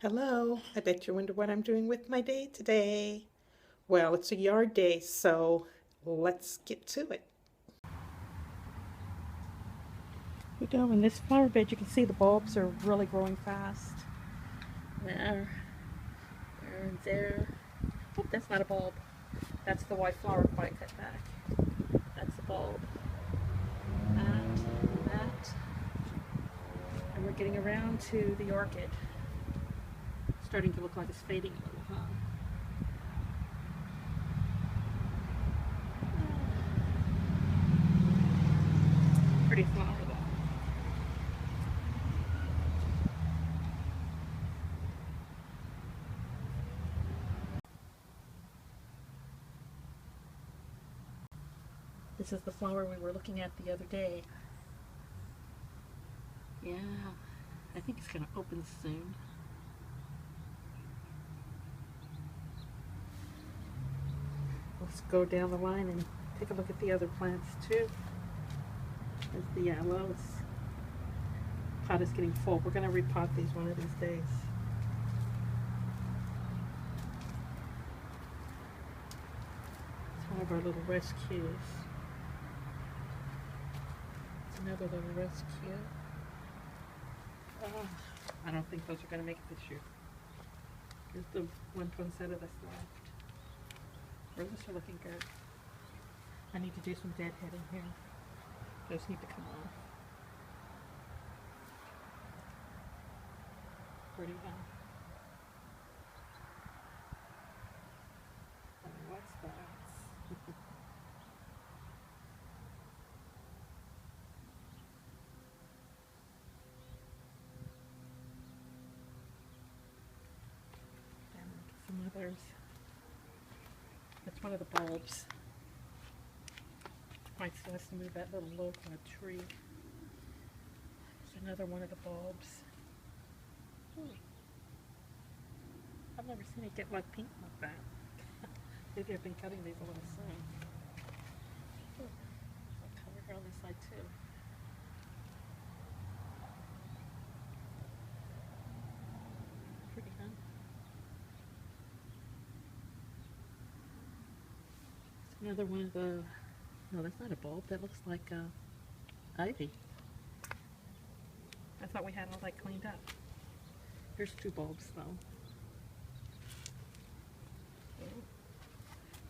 Hello, I bet you wonder what I'm doing with my day today. Well, it's a yard day, so let's get to it. We go in this flower bed. You can see the bulbs are really growing fast. There, there, and there. Oh, that's not a bulb. That's the white flower quite cut back. That's the bulb. That. And we're getting around to the orchid. Starting to look like it's fading a little, huh? Pretty flower though. This is the flower we were looking at the other day. Yeah, I think it's gonna open soon. Let's go down the line and take a look at the other plants too. There's the yellows. Pot is getting full. We're gonna repot these one of these days. It's one of our little rescues. It's another little rescue. Oh, I don't think those are gonna make it this year. Here's the one poinsettia that's left. Roses are looking good. I need to do some deadheading here. Those need to come off. Pretty well. What's that? And some others. That's one of the bulbs. Might still has to move that little loquat tree. It's another one of the bulbs. I've never seen it get like pink like that. Maybe I've been cutting these a little soon. I'll color her on this side too. Pretty, huh? It's another one of the. No, that's not a bulb. That looks like ivy. I thought we had all that cleaned up. Here's two bulbs though.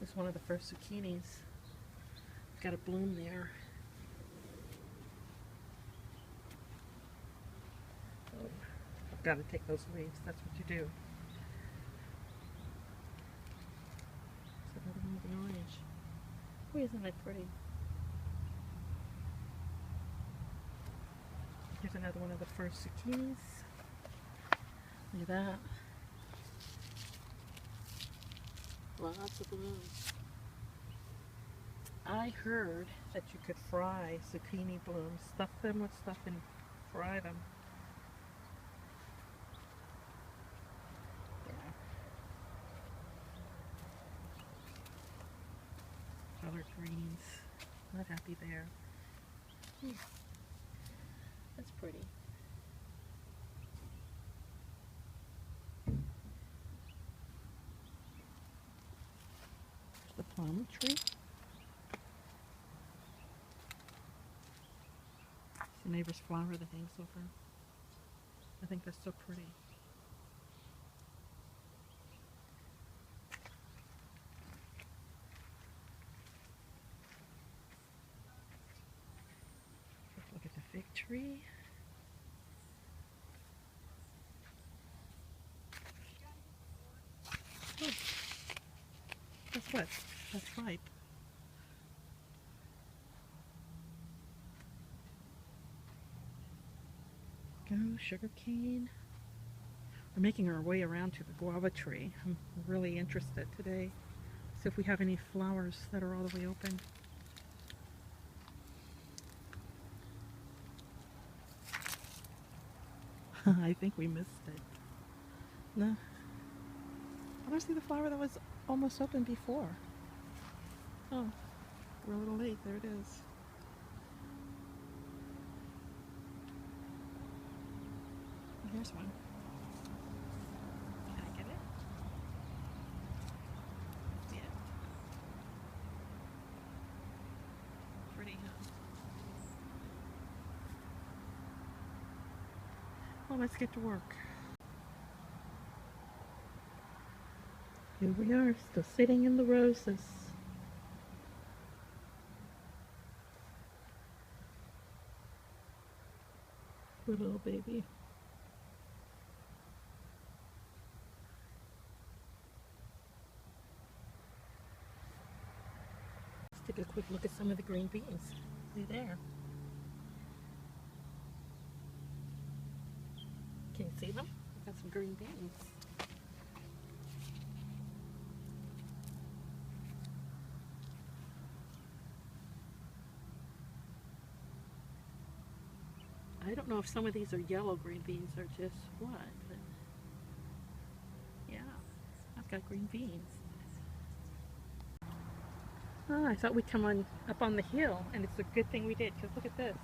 This is one of the first zucchinis. Got a bloom there. Oh, I've got to take those leaves. That's what you do. It's another one with an orange. Oh, isn't that pretty? Here's another one of the first zucchinis. Look at that. Lots of blooms. I heard that you could fry zucchini blooms, stuff them with stuff and fry them. Yeah. Collard greens. Not happy there. That's pretty. There's the plum tree. It's the neighbor's flower that hangs over. I think that's so pretty. Let's look at the fig tree. Oh, guess what? That's ripe. Go, sugar cane. We're making our way around to the guava tree. I'm really interested today. See if we have any flowers that are all the way open. I think we missed it. No. I don't see the flower that was almost open before. Oh, we're a little late. There it is. Here's one. So let's get to work. Here we are, still sitting in the roses. Poor little baby. Let's take a quick look at some of the green beans. See there. Can you see them? We've got some green beans. I don't know if some of these are yellow green beans or just what, but yeah, I've got green beans. Oh, I thought we'd come on up on the hill, and it's a good thing we did, because look at this.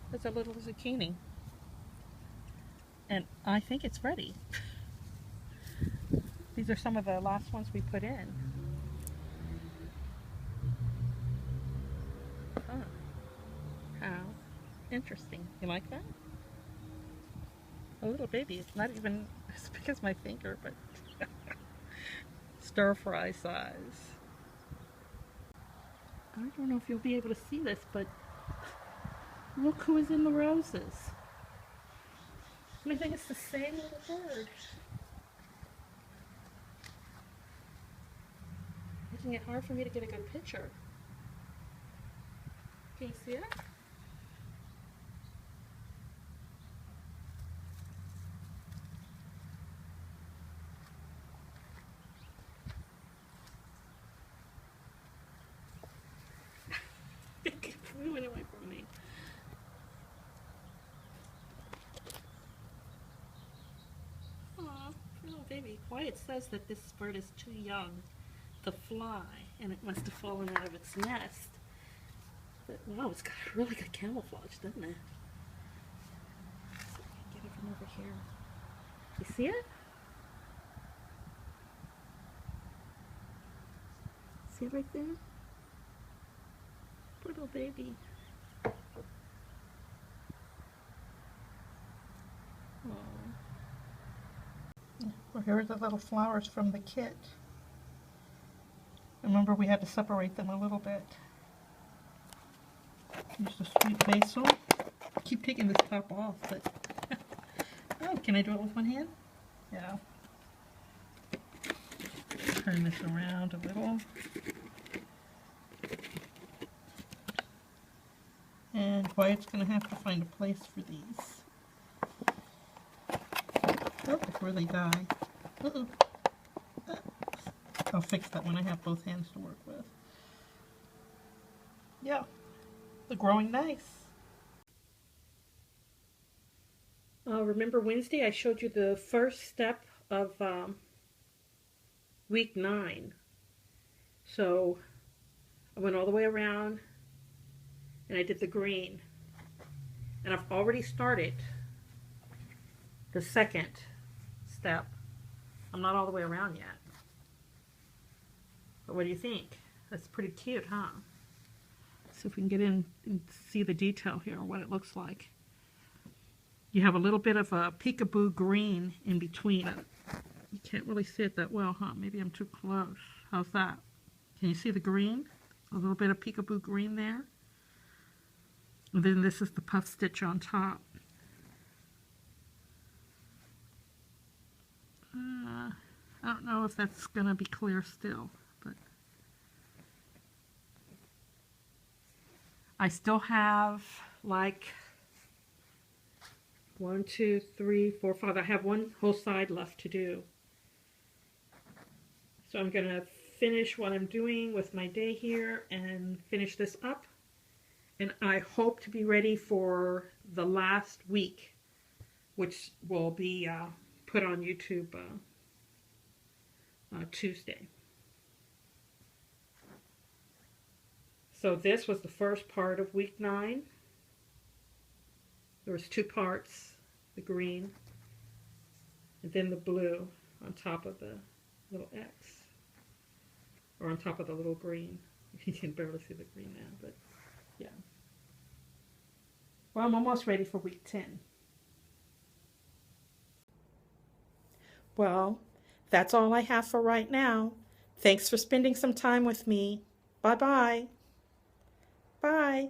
There's a little zucchini. And I think it's ready. These are some of the last ones we put in. Huh. How interesting. You like that? A little baby. It's not even as big as my finger, but stir fry size. I don't know if you'll be able to see this, but look who is in the roses. I think it's the same little bird. Making it hard for me to get a good picture. Can you see it? It went away from me. Aw, little baby. Wyatt says that this bird is too young to fly, and it must have fallen out of its nest. But wow, it's got really good camouflage, doesn't it? So I can get it from over here. You see it? See it right there? Poor little baby. Well, here are the little flowers from the kit. Remember, we had to separate them a little bit. Here's the sweet basil. I keep taking this top off, but oh, can I do it with one hand? Yeah. Turn this around a little. And Wyatt's going to have to find a place for these. Oh, before they die. Uh-oh. I'll fix that when I have both hands to work with. Yeah, they're growing nice. Remember Wednesday I showed you the first step of week 9. So I went all the way around and I did the green. And I've already started the second step. I'm not all the way around yet. But what do you think? That's pretty cute, huh? See if we can get in and see the detail here, what it looks like. You have a little bit of a peekaboo green in between. You can't really see it that well, huh? Maybe I'm too close. How's that? Can you see the green? A little bit of peekaboo green there. And then this is the puff stitch on top. I don't know if that's going to be clear still, but I still have like 1, 2, 3, 4, 5. I have one whole side left to do. So I'm going to finish what I'm doing with my day here and finish this up. And I hope to be ready for the last week, which will be put on YouTube Tuesday. So this was the first part of week 9. There was 2 parts, the green and then the blue on top of the little X, or on top of the little green. You can barely see the green now, but yeah. Well, I'm almost ready for week 10. Well, that's all I have for right now. Thanks for spending some time with me. Bye-bye. Bye.